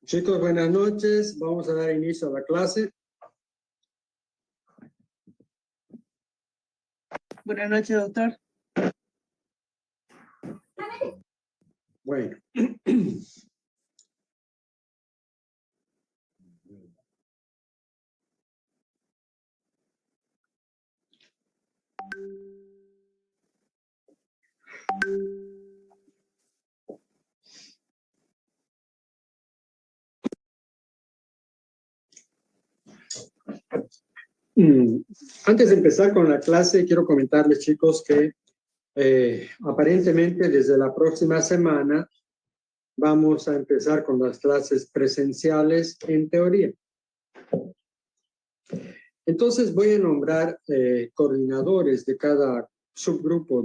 Chicos, buenas noches. Vamos a dar inicio a la clase. Buenas noches, doctor. Bueno. Antes de empezar con la clase, quiero comentarles, chicos, que aparentemente desde la próxima semana vamos a empezar con las clases presenciales en teoría. Entonces voy a nombrar coordinadores de cada subgrupo,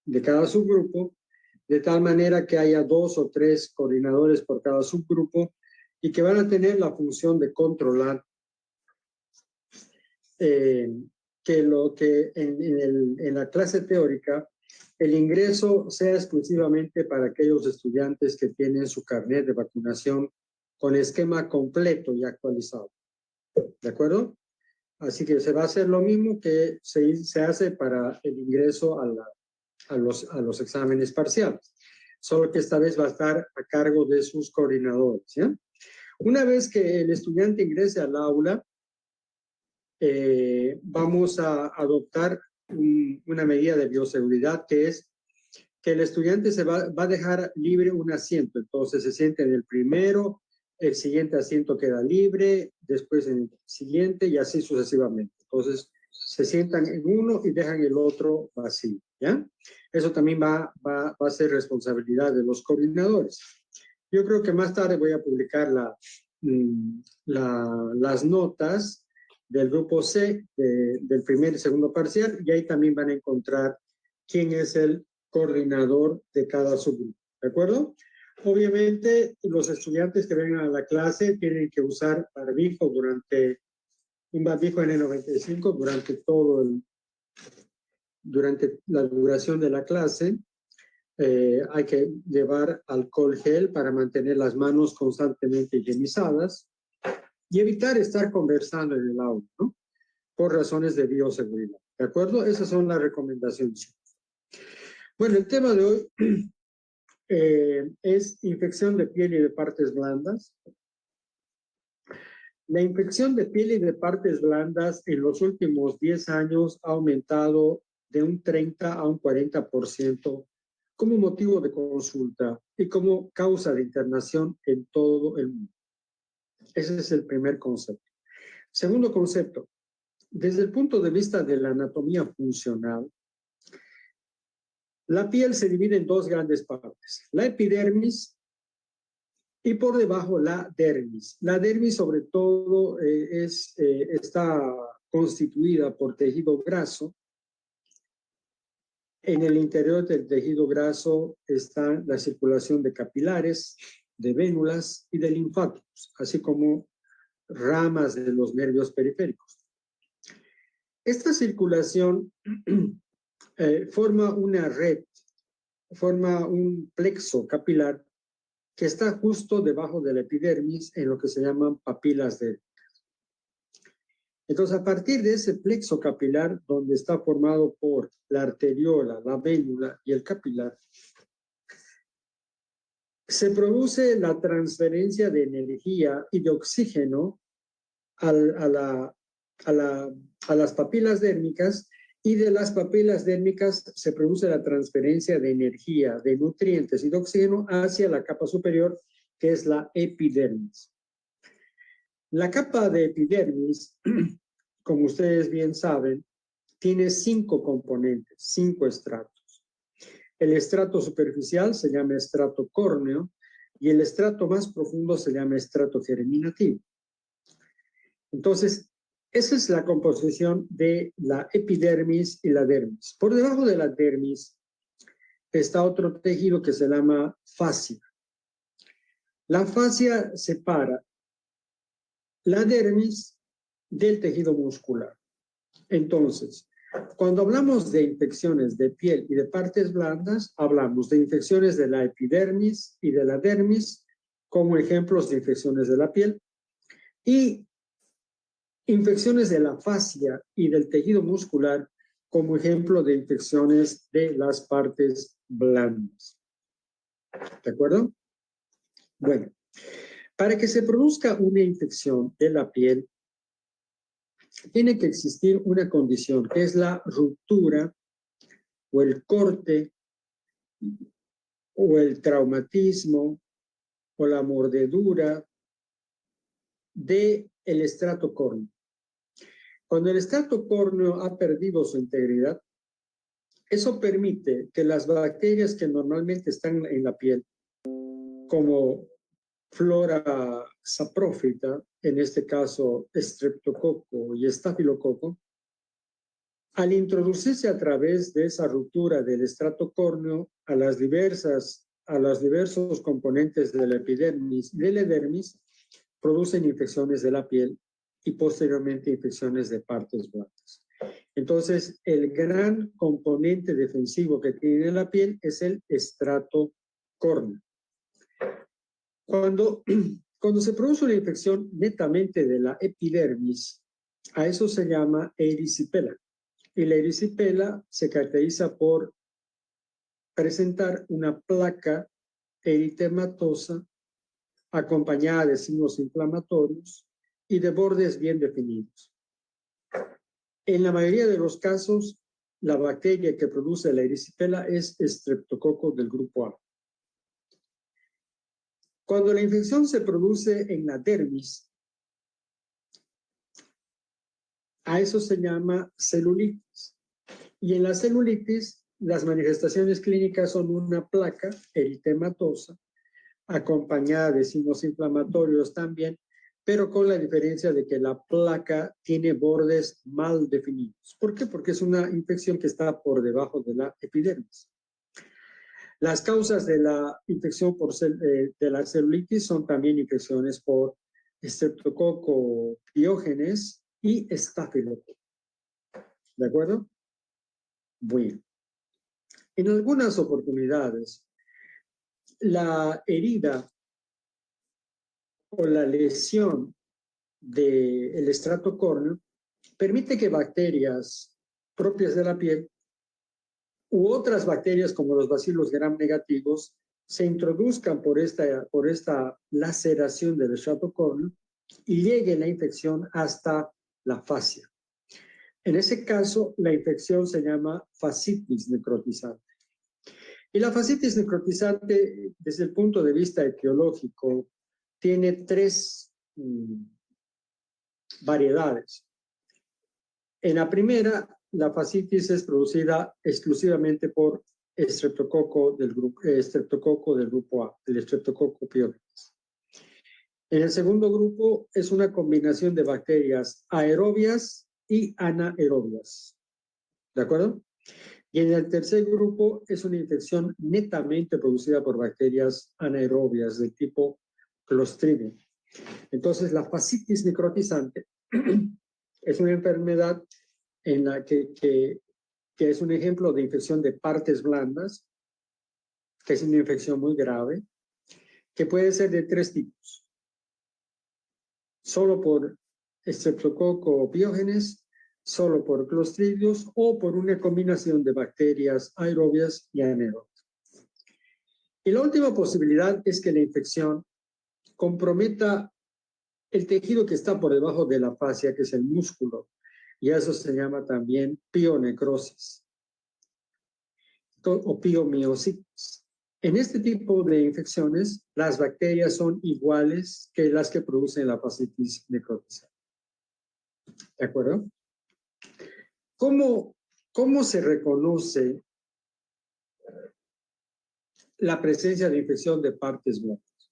de cada subgrupo, de tal manera que haya 2 o 3 coordinadores por cada subgrupo y que van a tener la función de controlar que en la clase teórica el ingreso sea exclusivamente para aquellos estudiantes que tienen su carnet de vacunación con esquema completo y actualizado. ¿De acuerdo? Así que se va a hacer lo mismo que se hace para el ingreso a los exámenes parciales, solo que esta vez va a estar a cargo de sus coordinadores, ¿ya? Una vez que el estudiante ingrese al aula, vamos a adoptar una medida de bioseguridad, que es que el estudiante se va a dejar libre un asiento. Entonces se siente en el primero, el siguiente asiento queda libre, después en el siguiente y así sucesivamente. Entonces se sientan en uno y dejan el otro vacío, ¿ya? Eso también va a ser responsabilidad de los coordinadores. Yo creo que más tarde voy a publicar las notas del grupo C, del primer y segundo parcial, y ahí también van a encontrar quién es el coordinador de cada subgrupo, ¿de acuerdo? Obviamente, los estudiantes que vengan a la clase tienen que usar barbijo un barbijo N95 durante la duración de la clase. Hay que llevar alcohol gel para mantener las manos constantemente higienizadas y evitar estar conversando en el aula, ¿no? Por razones de bioseguridad, ¿de acuerdo? Esas son las recomendaciones. Bueno, el tema de hoy es infección de piel y de partes blandas. La infección de piel y de partes blandas en los últimos 10 años ha aumentado de un 30 a un 40% como motivo de consulta y como causa de internación en todo el mundo. Ese es el primer concepto. Segundo concepto, desde el punto de vista de la anatomía funcional, la piel se divide en 2 grandes partes, la epidermis y por debajo la dermis. La dermis sobre todo está constituida por tejido graso. En el interior del tejido graso está la circulación de capilares, de vénulas y de linfáticos, así como ramas de los nervios periféricos. Esta circulación forma una red, forma un plexo capilar que está justo debajo de la epidermis en lo que se llaman papilas dérmicas. Entonces, a partir de ese plexo capilar, donde está formado por la arteriola, la vénula y el capilar, se produce la transferencia de energía y de oxígeno a las papilas dérmicas, y de las papilas dérmicas se produce la transferencia de energía, de nutrientes y de oxígeno hacia la capa superior, que es la epidermis. La capa de epidermis, como ustedes bien saben, tiene 5 componentes, 5 estratos. El estrato superficial se llama estrato córneo y el estrato más profundo se llama estrato germinativo. Entonces, esa es la composición de la epidermis y la dermis. Por debajo de la dermis está otro tejido que se llama fascia. La fascia separa la dermis del tejido muscular. Entonces, Cuando hablamos de infecciones de piel y de partes blandas, hablamos de infecciones de la epidermis y de la dermis como ejemplos de infecciones de la piel y infecciones de la fascia y del tejido muscular como ejemplo de infecciones de las partes blandas. ¿De acuerdo? Bueno, para que se produzca una infección de la piel, tiene que existir una condición que es la ruptura o el corte o el traumatismo o la mordedura del estrato córneo. Cuando el estrato córneo ha perdido su integridad, eso permite que las bacterias que normalmente están en la piel, como flora saprófita, en este caso estreptococo y estafilococo, al introducirse a través de esa ruptura del estrato córneo a los diversos componentes de la epidermis y de la dermis, producen infecciones de la piel y posteriormente infecciones de partes blandas. Entonces, el gran componente defensivo que tiene la piel es el estrato córneo. Cuando se produce una infección netamente de la epidermis, a eso se llama erisipela. Y la erisipela se caracteriza por presentar una placa eritematosa acompañada de signos inflamatorios y de bordes bien definidos. En la mayoría de los casos, la bacteria que produce la erisipela es estreptococo del grupo A. Cuando la infección se produce en la dermis, a eso se llama celulitis. Y en la celulitis, las manifestaciones clínicas son una placa eritematosa, acompañada de signos inflamatorios también, pero con la diferencia de que la placa tiene bordes mal definidos. ¿Por qué? Porque es una infección que está por debajo de la epidermis. Las causas de la infección de la celulitis son también infecciones por Streptococcus pyogenes y estafilococo. ¿De acuerdo? Bueno. En algunas oportunidades, la herida o la lesión del estrato córneo permite que bacterias propias de la piel u otras bacterias como los bacilos gram negativos se introduzcan por esta laceración del estrato córneo y llegue la infección hasta la fascia. En ese caso, la infección se llama fascitis necrotizante. Y la fascitis necrotizante, desde el punto de vista etiológico, tiene tres variedades. En la primera, la fascitis es producida exclusivamente por estreptococo del grupo A, el estreptococo pyogenes. En el segundo grupo es una combinación de bacterias aerobias y anaerobias. ¿De acuerdo? Y en el tercer grupo es una infección netamente producida por bacterias anaerobias del tipo Clostridium. Entonces, la fascitis necrotizante es una enfermedad en la que es un ejemplo de infección de partes blandas, que es una infección muy grave, que puede ser de tres tipos. Solo por Streptococcus pyogenes, solo por Clostridios o por una combinación de bacterias aerobias y anaerobias. Y la última posibilidad es que la infección comprometa el tejido que está por debajo de la fascia, que es el músculo, y eso se llama también pionecrosis o piomiositis. En este tipo de infecciones, las bacterias son iguales que las que producen la fascitis necrotizante. ¿De acuerdo? ¿Cómo se reconoce la presencia de infección de partes blandas?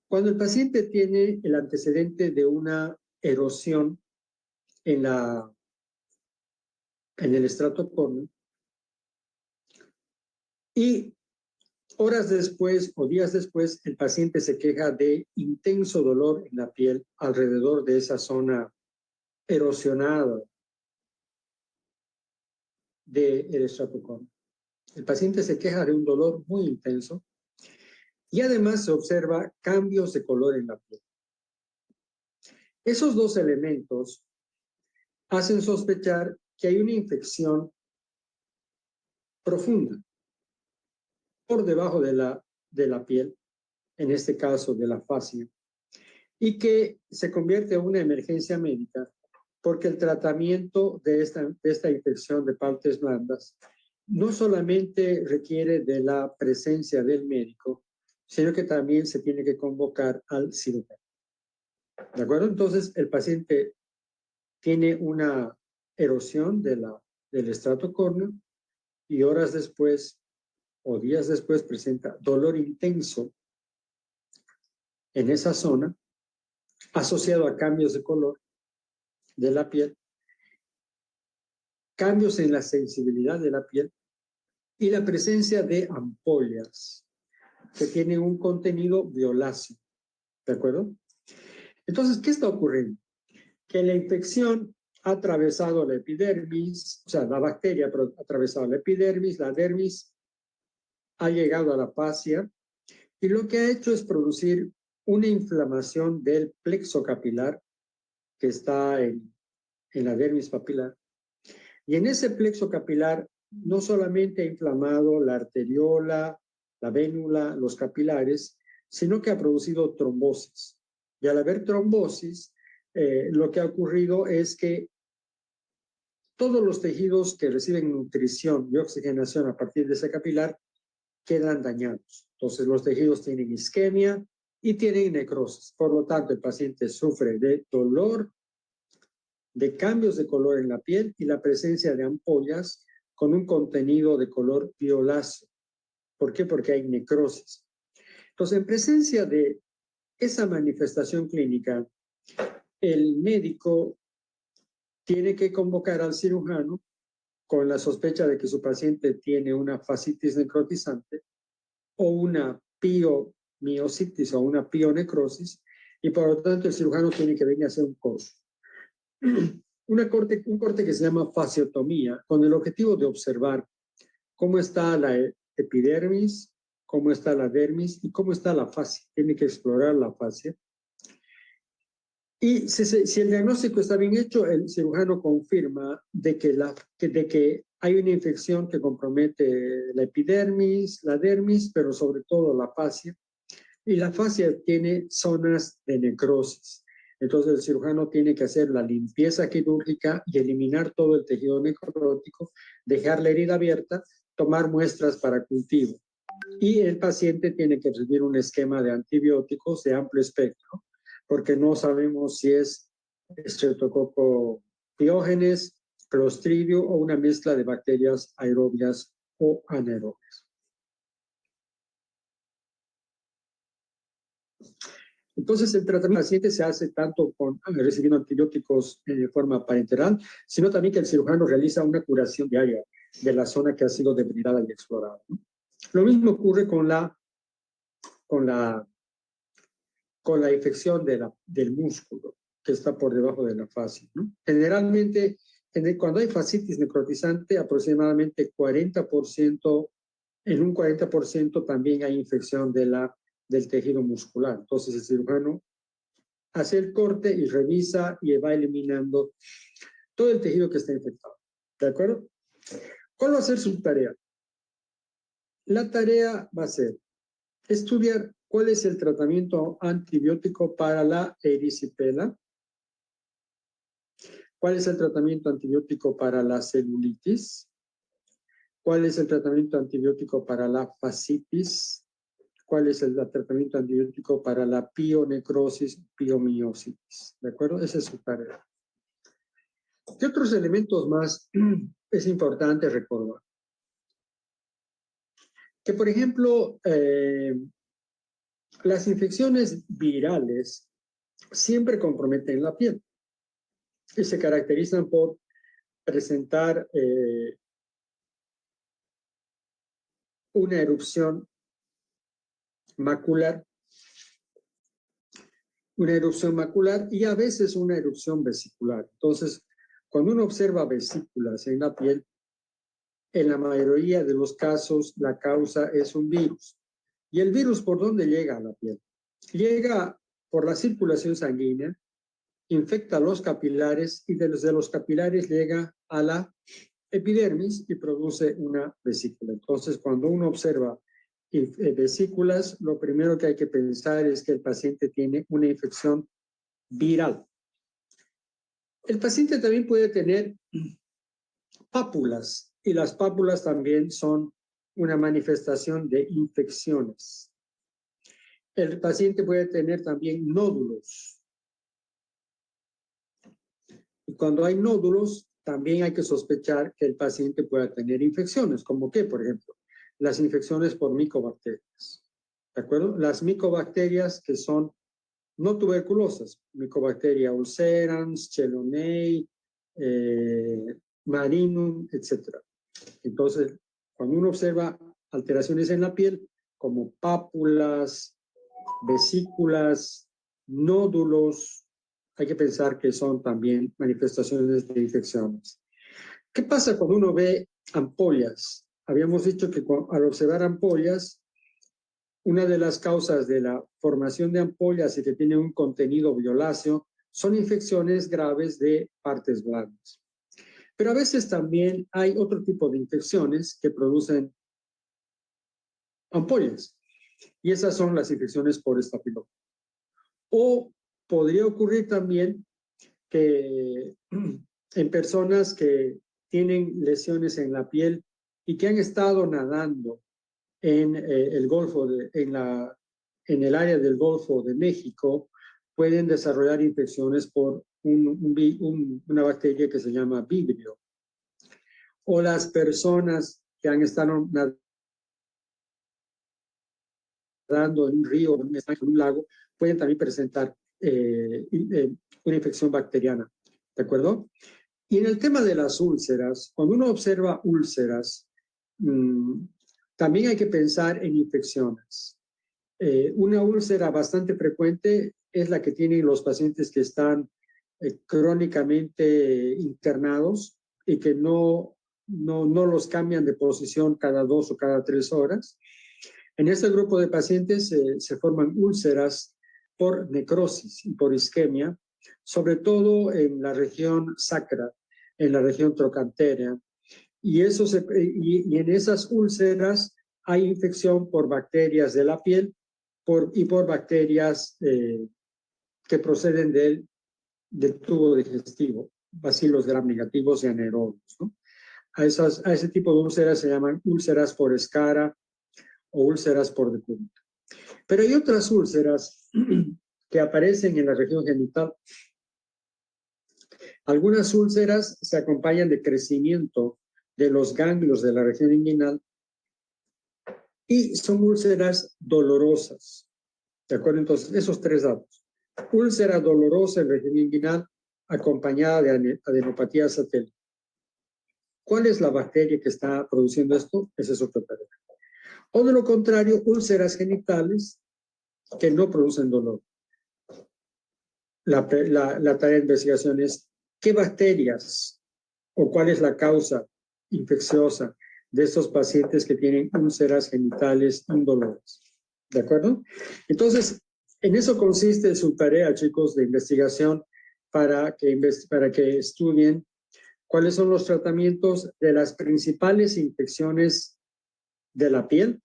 Cuando el paciente tiene el antecedente de una erosión en el estrato córneo y horas después o días después el paciente se queja de intenso dolor en la piel alrededor de esa zona erosionada del estrato córneo. El paciente se queja de un dolor muy intenso y además se observa cambios de color en la piel. Esos dos elementos hacen sospechar que hay una infección profunda por debajo de la piel, en este caso de la fascia, y que se convierte en una emergencia médica porque el tratamiento de esta infección de partes blandas no solamente requiere de la presencia del médico, sino que también se tiene que convocar al cirujano. ¿De acuerdo? Entonces, el paciente tiene una erosión del estrato córneo y horas después o días después presenta dolor intenso en esa zona asociado a cambios de color de la piel, cambios en la sensibilidad de la piel y la presencia de ampollas que tienen un contenido violáceo. ¿De acuerdo? Entonces, ¿qué está ocurriendo? Que la infección ha atravesado la epidermis, o sea, la bacteria ha atravesado la dermis ha llegado a la fascia y lo que ha hecho es producir una inflamación del plexo capilar que está en la dermis papilar. Y en ese plexo capilar no solamente ha inflamado la arteriola, la vénula, los capilares, sino que ha producido trombosis. Y al haber trombosis, lo que ha ocurrido es que todos los tejidos que reciben nutrición y oxigenación a partir de ese capilar quedan dañados. Entonces los tejidos tienen isquemia y tienen necrosis. Por lo tanto, el paciente sufre de dolor, de cambios de color en la piel y la presencia de ampollas con un contenido de color violáceo. ¿Por qué? Porque hay necrosis. Entonces, en presencia de esa manifestación clínica, el médico tiene que convocar al cirujano con la sospecha de que su paciente tiene una fascitis necrotizante o una piomiositis o una pionecrosis, y por lo tanto el cirujano tiene que venir a hacer un corte. Un corte que se llama fasciotomía, con el objetivo de observar cómo está la epidermis, cómo está la dermis y cómo está la fascia. Tiene que explorar la fascia. Y si el diagnóstico está bien hecho, el cirujano confirma de que hay una infección que compromete la epidermis, la dermis, pero sobre todo la fascia. Y la fascia tiene zonas de necrosis. Entonces el cirujano tiene que hacer la limpieza quirúrgica y eliminar todo el tejido necrótico, dejar la herida abierta, tomar muestras para cultivo. Y el paciente tiene que recibir un esquema de antibióticos de amplio espectro, porque no sabemos si es Streptococcus pyogenes, Clostridio o una mezcla de bacterias aerobias o anaerobias. Entonces, el tratamiento del paciente se hace tanto recibiendo antibióticos de forma parenteral, sino también que el cirujano realiza una curación diaria de la zona que ha sido depredada y explorada, ¿no? Lo mismo ocurre con la infección del músculo que está por debajo de la fascia, ¿no? Generalmente, cuando hay fascitis necrotizante, aproximadamente 40%, en un 40% también hay infección del tejido muscular. Entonces el cirujano hace el corte y revisa y va eliminando todo el tejido que está infectado. ¿De acuerdo? ¿Cuál va a ser su tarea? La tarea va a ser estudiar cuál es el tratamiento antibiótico para la erisipela, cuál es el tratamiento antibiótico para la celulitis, cuál es el tratamiento antibiótico para la fascitis, cuál es el tratamiento antibiótico para la pionecrosis, piomiositis. ¿De acuerdo? Esa es su tarea. ¿Qué otros elementos más es importante recordar? Que, por ejemplo, las infecciones virales siempre comprometen la piel y se caracterizan por presentar una erupción macular y a veces una erupción vesicular. Entonces, cuando uno observa vesículas en la piel, en la mayoría de los casos la causa es un virus. ¿Y el virus por dónde llega a la piel? Llega por la circulación sanguínea, infecta los capilares y desde los capilares llega a la epidermis y produce una vesícula. Entonces, cuando uno observa vesículas, lo primero que hay que pensar es que el paciente tiene una infección viral. El paciente también puede tener pápulas y las pápulas también son una manifestación de infecciones. El paciente puede tener también nódulos. Y cuando hay nódulos, también hay que sospechar que el paciente pueda tener infecciones, como que, por ejemplo, las infecciones por micobacterias. ¿De acuerdo? Las micobacterias que son no tuberculosas, Mycobacteria ulcerans, Chelonae, Marinum, etc. Entonces, cuando uno observa alteraciones en la piel, como pápulas, vesículas, nódulos, hay que pensar que son también manifestaciones de infecciones. ¿Qué pasa cuando uno ve ampollas? Habíamos dicho que al observar ampollas, una de las causas de la formación de ampollas y que tiene un contenido violáceo son infecciones graves de partes blandas. Pero a veces también hay otro tipo de infecciones que producen ampollas, y esas son las infecciones por estafilococo. O podría ocurrir también que en personas que tienen lesiones en la piel y que han estado nadando en el Golfo, en el área del Golfo de México, pueden desarrollar infecciones por una bacteria que se llama Vibrio. O las personas que han estado nadando en un río, en un lago, pueden también presentar una infección bacteriana, ¿de acuerdo? Y en el tema de las úlceras, cuando uno observa úlceras, también hay que pensar en infecciones. Una úlcera bastante frecuente es la que tienen los pacientes que están crónicamente internados y que no los cambian de posición cada 2 o cada 3 horas. En este grupo de pacientes se forman úlceras por necrosis y por isquemia, sobre todo en la región sacra, en la región trochantérea. Y en esas úlceras hay infección por bacterias de la piel y por bacterias que proceden del tubo digestivo, bacilos gram negativos y anaerobios, ¿no? A ese tipo de úlceras se llaman úlceras por escara o úlceras por decúbito. Pero hay otras úlceras que aparecen en la región genital. Algunas úlceras se acompañan de crecimiento de los ganglios de la región inguinal y son úlceras dolorosas. ¿De acuerdo? Entonces, esos 3 datos. Úlcera dolorosa en región inguinal acompañada de adenopatía satélite. ¿Cuál es la bacteria que está produciendo esto? Esa es otra tarea. O de lo contrario, úlceras genitales que no producen dolor. La tarea de investigación es qué bacterias o cuál es la causa infecciosa de estos pacientes que tienen úlceras genitales indolores. ¿De acuerdo? Entonces, en eso consiste su tarea, chicos, de investigación para que estudien cuáles son los tratamientos de las principales infecciones de la piel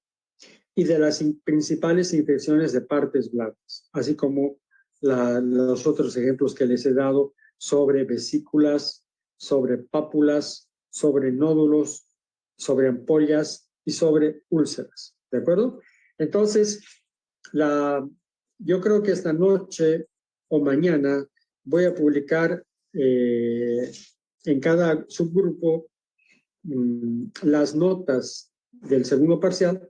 y de las principales infecciones de partes blandas, así como los otros ejemplos que les he dado sobre vesículas, sobre pápulas, sobre nódulos, sobre ampollas y sobre úlceras. ¿De acuerdo? Entonces, yo creo que esta noche o mañana voy a publicar en cada subgrupo las notas del segundo parcial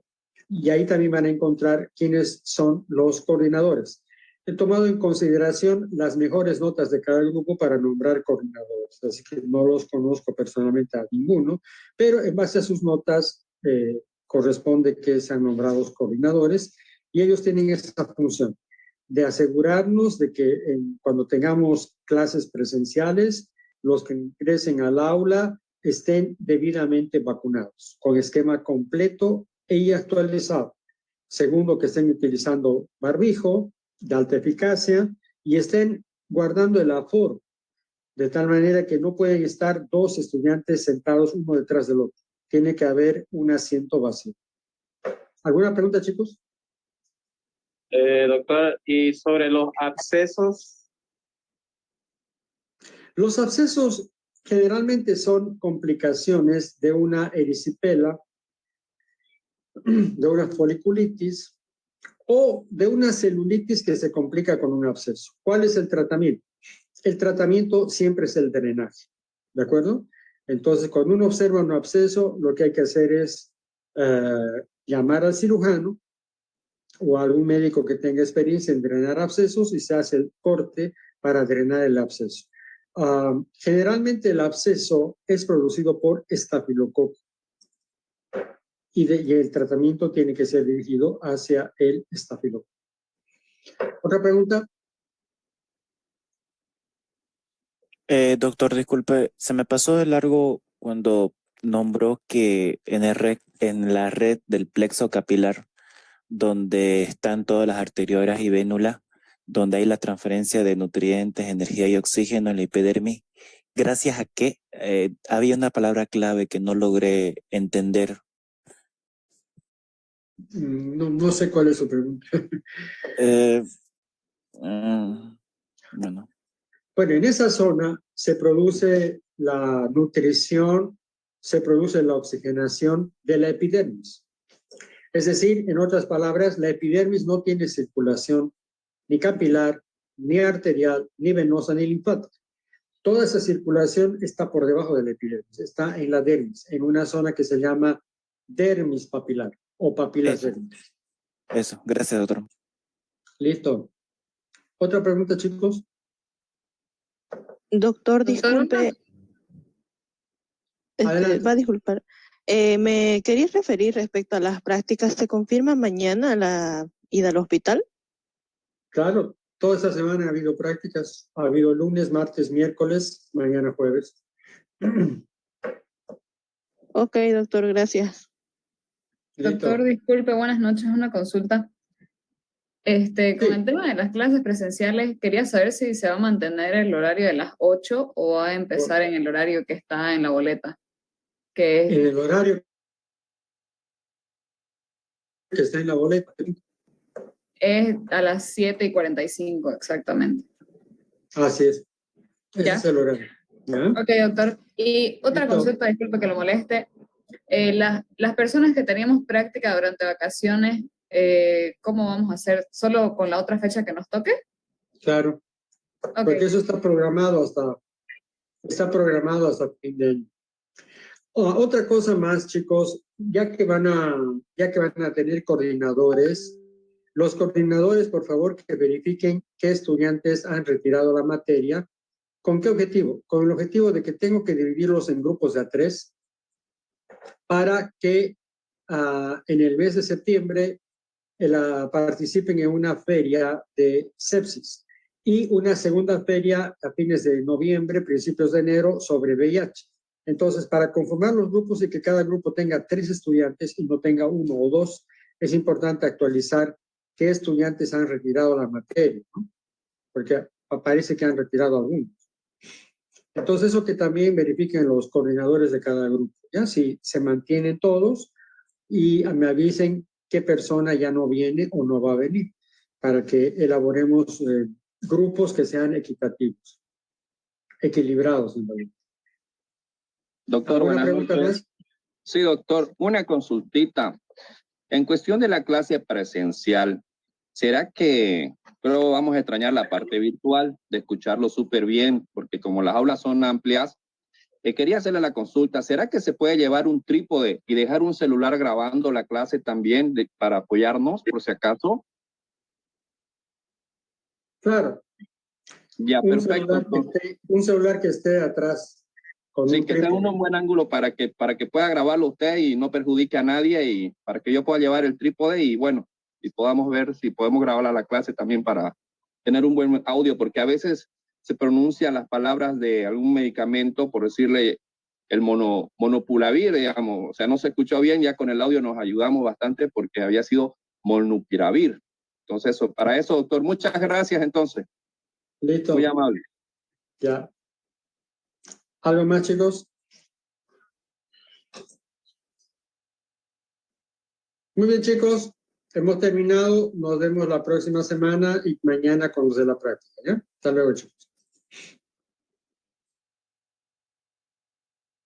y ahí también van a encontrar quiénes son los coordinadores. He tomado en consideración las mejores notas de cada grupo para nombrar coordinadores, así que no los conozco personalmente a ninguno, pero en base a sus notas corresponde que sean nombrados coordinadores y ellos tienen esa función de asegurarnos de que cuando tengamos clases presenciales, los que ingresen al aula estén debidamente vacunados, con esquema completo y actualizado. Segundo, que estén utilizando barbijo de alta eficacia y estén guardando el aforo, de tal manera que no pueden estar dos estudiantes sentados uno detrás del otro. Tiene que haber un asiento vacío. ¿Alguna pregunta, chicos? Doctor, y sobre los abscesos. Los abscesos generalmente son complicaciones de una erisipela, de una foliculitis o de una celulitis que se complica con un absceso. ¿Cuál es el tratamiento? El tratamiento siempre es el drenaje, ¿de acuerdo? Entonces, cuando uno observa un absceso, lo que hay que hacer es llamar al cirujano o a algún médico que tenga experiencia en drenar abscesos y se hace el corte para drenar el absceso. Generalmente el absceso es producido por estafilococo y el tratamiento tiene que ser dirigido hacia el estafilococo. ¿Otra pregunta? Doctor, disculpe, se me pasó de largo cuando nombró que en la red del plexo capilar, donde están todas las arteriolas y vénulas, donde hay la transferencia de nutrientes, energía y oxígeno en la epidermis, gracias a que había una palabra clave que no logré entender. No sé cuál es su pregunta. Bueno. Bueno, en esa zona se produce la nutrición, se produce la oxigenación de la epidermis. Es decir, en otras palabras, la epidermis no tiene circulación ni capilar, ni arterial, ni venosa, ni linfática. Toda esa circulación está por debajo de la epidermis, está en la dermis, en una zona que se llama dermis papilar o papilas dermis. Eso, gracias, doctor. Listo. ¿Otra pregunta, chicos? Doctor, disculpe. Adelante. Va a disculpar. Me quería referir respecto a las prácticas. ¿Se confirma mañana la ida al hospital? Claro, toda esta semana ha habido prácticas. Ha habido lunes, martes, miércoles, mañana jueves. Ok, doctor, gracias. Doctor, disculpe, buenas noches, una consulta. Con el tema de las clases presenciales, quería saber si se va a mantener el horario de las 8 o va a empezar en el horario que está en la boleta. Que es... En el horario que está en la boleta. Es a las 7:45 exactamente. Así es. Ese ¿Ya? es el horario. ¿Ya? Ok, doctor. Y otra consulta, disculpe que lo moleste. Las personas que teníamos práctica durante vacaciones, ¿cómo vamos a hacer? ¿Solo con la otra fecha que nos toque? Claro. Okay. Porque eso está programado hasta fin de año. Otra cosa más, chicos, ya que van a tener coordinadores, los coordinadores, por favor, que verifiquen qué estudiantes han retirado la materia. ¿Con qué objetivo? Con el objetivo de que tengo que dividirlos en grupos de a 3 para que en el mes de septiembre participen en una feria de sepsis y una segunda feria a fines de noviembre, principios de enero, sobre VIH. Entonces, para conformar los grupos y que cada grupo tenga 3 estudiantes y no tenga 1 o 2, es importante actualizar qué estudiantes han retirado la materia, ¿no? Porque parece que han retirado algunos. Entonces, eso que también verifiquen los coordinadores de cada grupo, ¿ya? Si se mantienen todos y me avisen qué persona ya no viene o no va a venir, para que elaboremos grupos que sean equitativos, equilibrados. Doctor, ¿Alguna pregunta más? Sí, doctor, una consultita. En cuestión de la clase presencial, ¿será que pero vamos a extrañar la parte virtual de escucharlo súper bien? Porque como las aulas son amplias, quería hacerle la consulta. ¿Será que se puede llevar un trípode y dejar un celular grabando la clase también para apoyarnos, por si acaso? Claro. Ya, perfecto. Un celular que esté atrás. Sí, que tenga un buen ángulo para que pueda grabarlo usted y no perjudique a nadie y para que yo pueda llevar el trípode y bueno, y podamos ver si podemos grabar la clase también para tener un buen audio, porque a veces se pronuncian las palabras de algún medicamento, por decirle el monopiravir, digamos, o sea, no se escuchó bien, ya con el audio nos ayudamos bastante porque había sido molnupiravir. Entonces, para eso, doctor, muchas gracias entonces. Listo. Muy amable. Ya. ¿Algo más, chicos? Muy bien, chicos. Hemos terminado. Nos vemos la próxima semana y mañana con los de la práctica, ¿ya? Hasta luego, chicos.